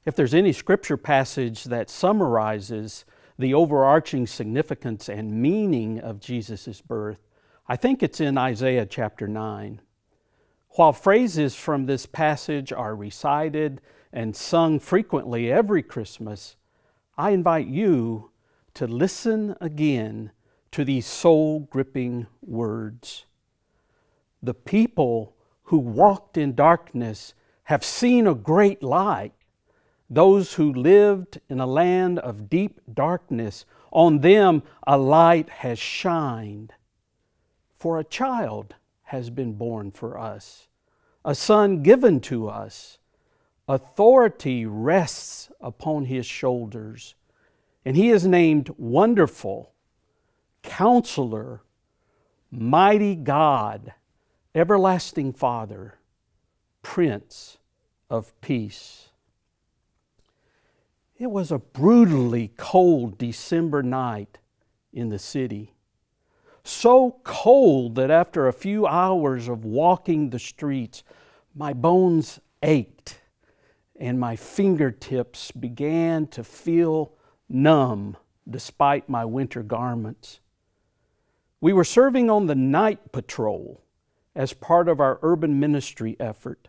If there's any scripture passage that summarizes the overarching significance and meaning of Jesus' birth, I think it's in Isaiah chapter 9. While phrases from this passage are recited and sung frequently every Christmas, I invite you to listen again to these soul-gripping words. The people who walked in darkness have seen a great light. Those who lived in a land of deep darkness, on them a light has shined. For a child has been born for us, a son given to us. Authority rests upon his shoulders, and he is named Wonderful, Counselor, Mighty God, Everlasting Father, Prince of Peace. It was a brutally cold December night in the city. So cold that after a few hours of walking the streets, my bones ached and my fingertips began to feel numb despite my winter garments. We were serving on the night patrol as part of our urban ministry effort.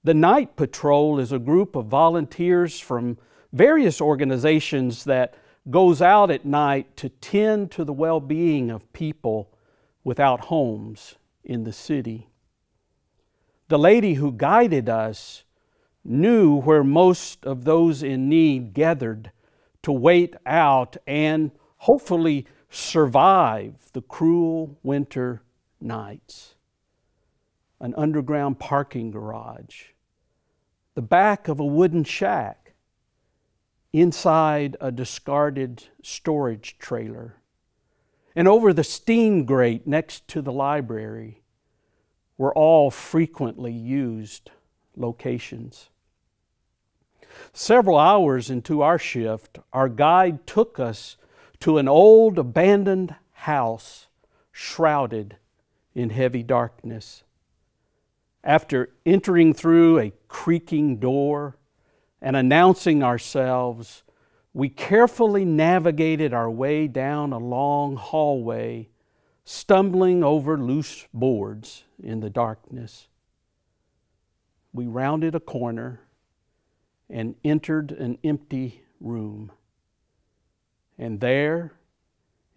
The night patrol is a group of volunteers from various organizations that goes out at night to tend to the well-being of people without homes in the city. The lady who guided us knew where most of those in need gathered to wait out and hopefully survive the cruel winter nights. An underground parking garage, the back of a wooden shack, inside a discarded storage trailer, and over the steam grate next to the library were all frequently used locations. Several hours into our shift, our guide took us to an old abandoned house shrouded in heavy darkness. After entering through a creaking door and announcing ourselves, we carefully navigated our way down a long hallway, stumbling over loose boards in the darkness. We rounded a corner and entered an empty room. And there,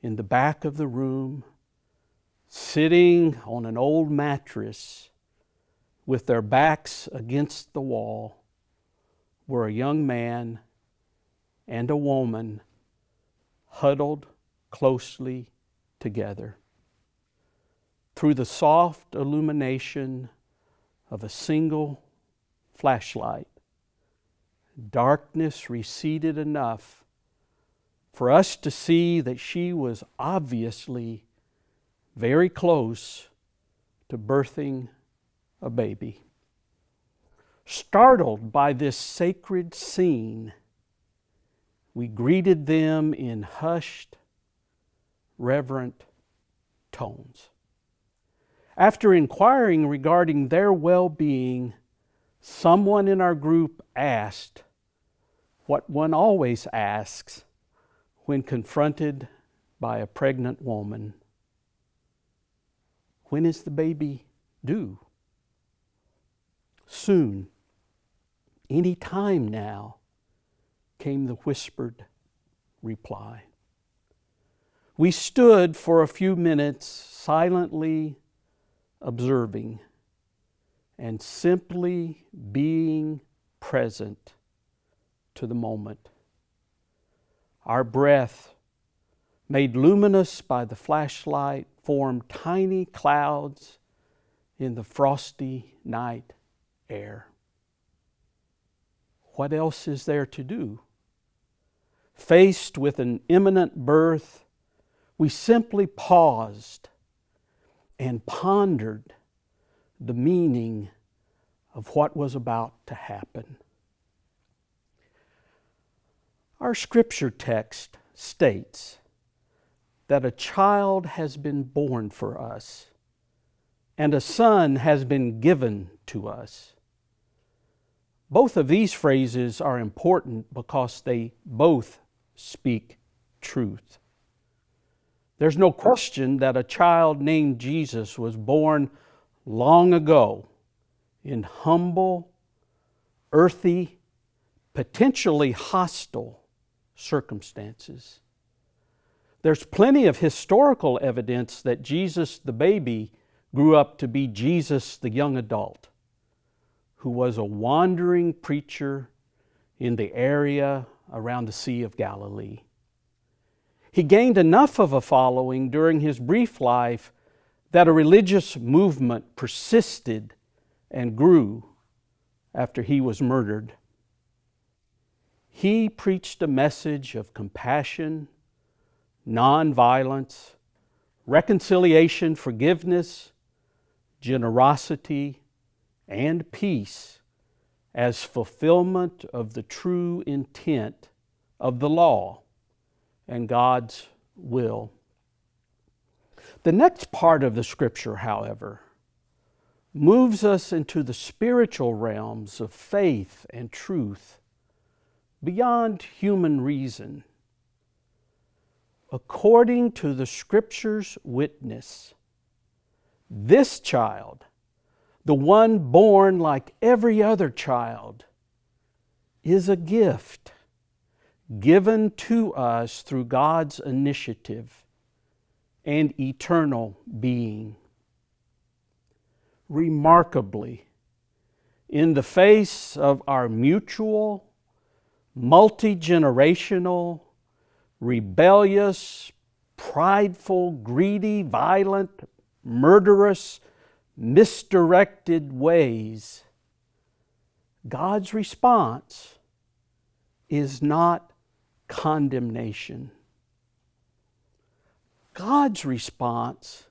in the back of the room, sitting on an old mattress with their backs against the wall, were a young man and a woman huddled closely together. Through the soft illumination of a single flashlight, darkness receded enough for us to see that she was obviously very close to birthing a baby. Startled by this sacred scene, we greeted them in hushed, reverent tones. After inquiring regarding their well-being, someone in our group asked what one always asks when confronted by a pregnant woman: when is the baby due? Soon, any time now, came the whispered reply. We stood for a few minutes silently observing and simply being present to the moment. Our breath, made luminous by the flashlight, formed tiny clouds in the frosty night air. What else is there to do? Faced with an imminent birth, we simply paused and pondered the meaning of what was about to happen. Our scripture text states that a child has been born for us and a son has been given to us. Both of these phrases are important because they both speak truth. There's no question that a child named Jesus was born long ago in humble, earthy, potentially hostile circumstances. There's plenty of historical evidence that Jesus the baby grew up to be Jesus the young adult, who was a wandering preacher in the area around the Sea of Galilee. He gained enough of a following during his brief life that a religious movement persisted and grew after he was murdered. He preached a message of compassion, nonviolence, reconciliation, forgiveness, generosity, and peace as fulfillment of the true intent of the law and God's will. The next part of the Scripture, however, moves us into the spiritual realms of faith and truth beyond human reason. According to the Scripture's witness, this child, the one born like every other child, is a gift given to us through God's initiative and eternal being. Remarkably, in the face of our mutual, multi-generational, rebellious, prideful, greedy, violent, murderous, misdirected ways, God's response is not condemnation. God's response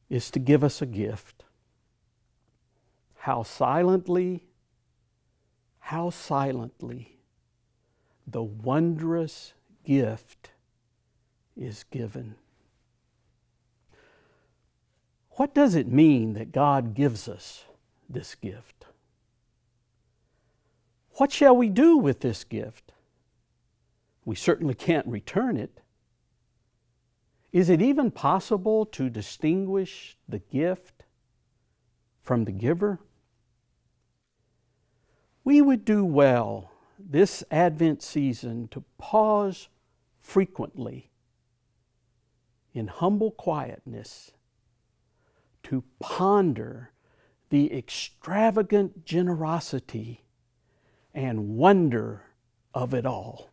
is to give us a gift. How silently the wondrous gift is given. What does it mean that God gives us this gift? What shall we do with this gift? We certainly can't return it. Is it even possible to distinguish the gift from the giver? We would do well this Advent season to pause frequently in humble quietness to ponder the extravagant generosity and wonder of it all.